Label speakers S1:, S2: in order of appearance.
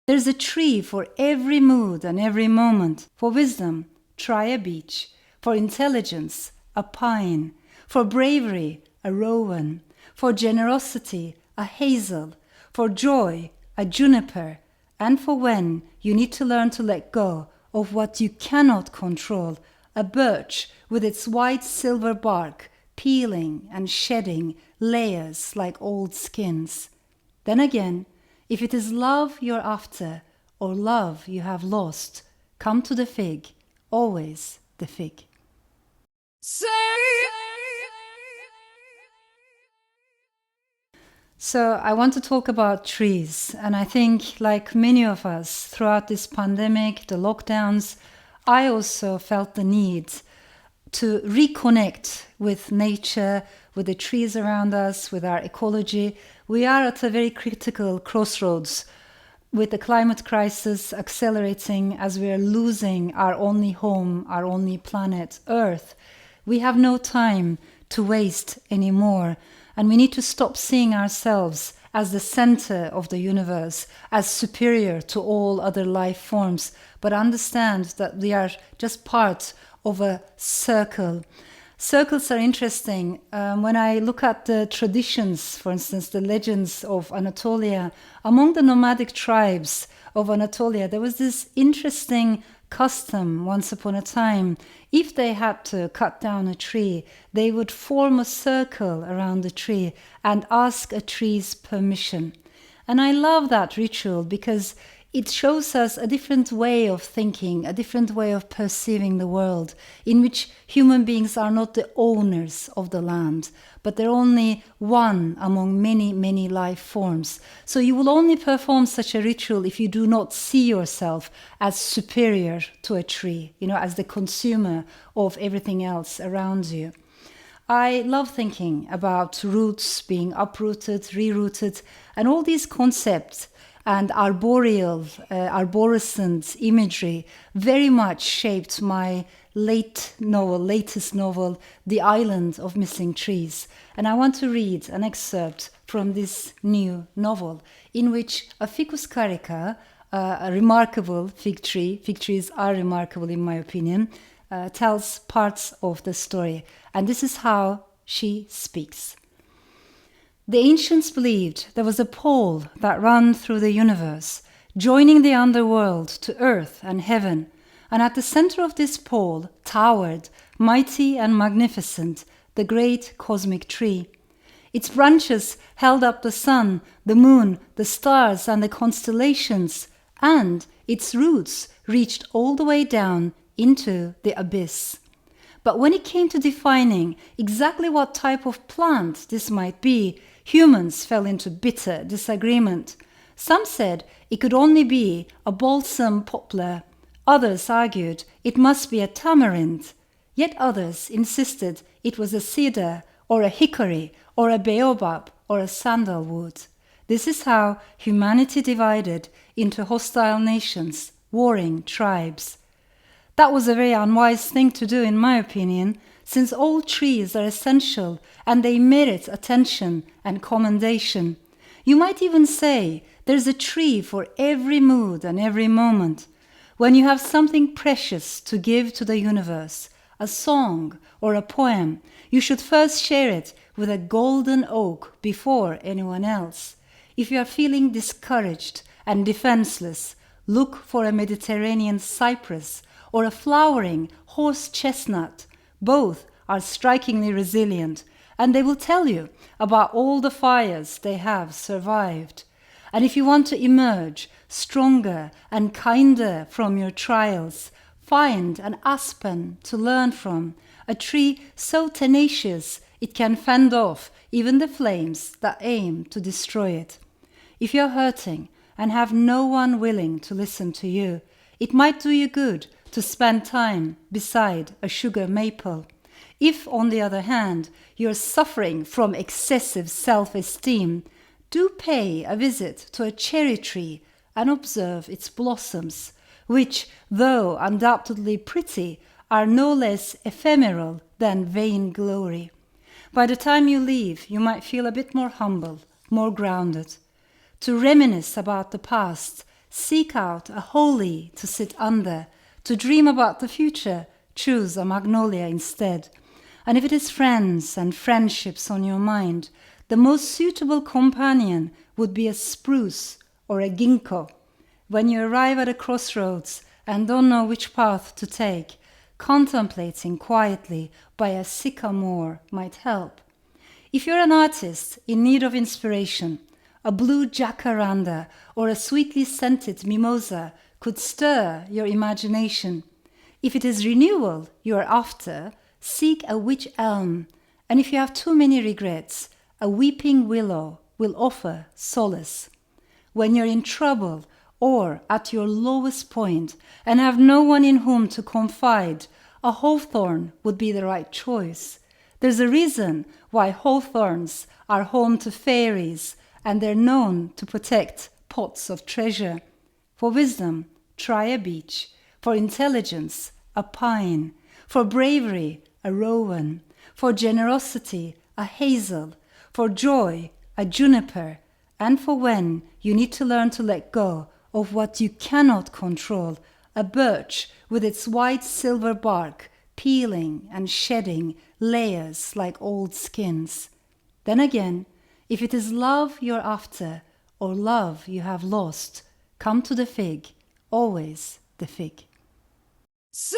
S1: There's a tree for every mood and every moment. For wisdom, try a beech. For intelligence, a pine. For bravery, a rowan. For generosity, a hazel. For joy, a juniper. And for when you need to learn to let go of what you cannot control, a birch with its white silver bark, peeling and shedding layers like old skins. Then again, if it is love you're after, or love you have lost, come to the fig, always the fig. So I want to talk about trees, and I think like many of us throughout this pandemic, the lockdowns, I also felt the need to reconnect with nature, with the trees around us, with our ecology. We are at a very critical crossroads with the climate crisis accelerating as we are losing our only home, our only planet, Earth. We have no time to waste anymore, and we need to stop seeing ourselves as the center of the universe, as superior to all other life forms, but understand that we are just part of a circle. Circles are interesting. When I look at the traditions, for instance, the legends of Anatolia, among the nomadic tribes of Anatolia, there was this interesting custom once upon a time. If they had to cut down a tree, they would form a circle around the tree and ask a tree's permission. And I love that ritual because it shows us a different way of thinking, a different way of perceiving the world, in which human beings are not the owners of the land, but they're only one among many, many life forms. So you will only perform such a ritual if you do not see yourself as superior to a tree, as the consumer of everything else around you. I love thinking about roots being uprooted, rerouted, and all these concepts and arborescent imagery very much shaped my latest novel, The Island of Missing Trees. And I want to read an excerpt from this new novel in which a ficus carica, a remarkable fig trees are remarkable in my opinion, tells parts of the story. And this is how she speaks. The ancients believed there was a pole that ran through the universe, joining the underworld to earth and heaven, and at the center of this pole towered, mighty and magnificent, the great cosmic tree. Its branches held up the sun, the moon, the stars, and the constellations, and its roots reached all the way down into the abyss. But when it came to defining exactly what type of plant this might be, humans fell into bitter disagreement. Some said it could only be a balsam poplar. Others argued it must be a tamarind. Yet others insisted it was a cedar or a hickory or a baobab or a sandalwood. This is how humanity divided into hostile nations, warring tribes. That was a very unwise thing to do, in my opinion, since all trees are essential and they merit attention and commendation. You might even say there's a tree for every mood and every moment. When you have something precious to give to the universe, a song or a poem, you should first share it with a golden oak before anyone else. If you are feeling discouraged and defenseless, look for a Mediterranean cypress or a flowering horse chestnut. Both are strikingly resilient, and they will tell you about all the fires they have survived. And if you want to emerge stronger and kinder from your trials, find an aspen to learn from, a tree so tenacious it can fend off even the flames that aim to destroy it. If you're hurting and have no one willing to listen to you, it might do you good to spend time beside a sugar maple. If, on the other hand, you're suffering from excessive self-esteem, do pay a visit to a cherry tree and observe its blossoms, which, though undoubtedly pretty, are no less ephemeral than vainglory. By the time you leave, you might feel a bit more humble more grounded. To reminisce about the past, seek out a holly to sit under. To dream about the future, choose a magnolia instead. And if it is friends and friendships on your mind, the most suitable companion would be a spruce or a ginkgo. When you arrive at a crossroads and don't know which path to take, contemplating quietly by a sycamore might help. If you're an artist in need of inspiration, a blue jacaranda or a sweetly scented mimosa could stir your imagination. If it is renewal you are after, seek a wych elm, and if you have too many regrets, a weeping willow will offer solace. When you're in trouble or at your lowest point and have no one in whom to confide, a hawthorn would be the right choice. There's a reason why hawthorns are home to fairies and they're known to protect pots of treasure. For wisdom, try a beech. For intelligence, a pine. For bravery, a rowan. For generosity, a hazel. For joy, a juniper. And for when you need to learn to let go of what you cannot control, a birch with its white silver bark peeling and shedding layers like old skins. Then again, if it is love you're after or love you have lost, come to the fig, always the fig.
S2: Say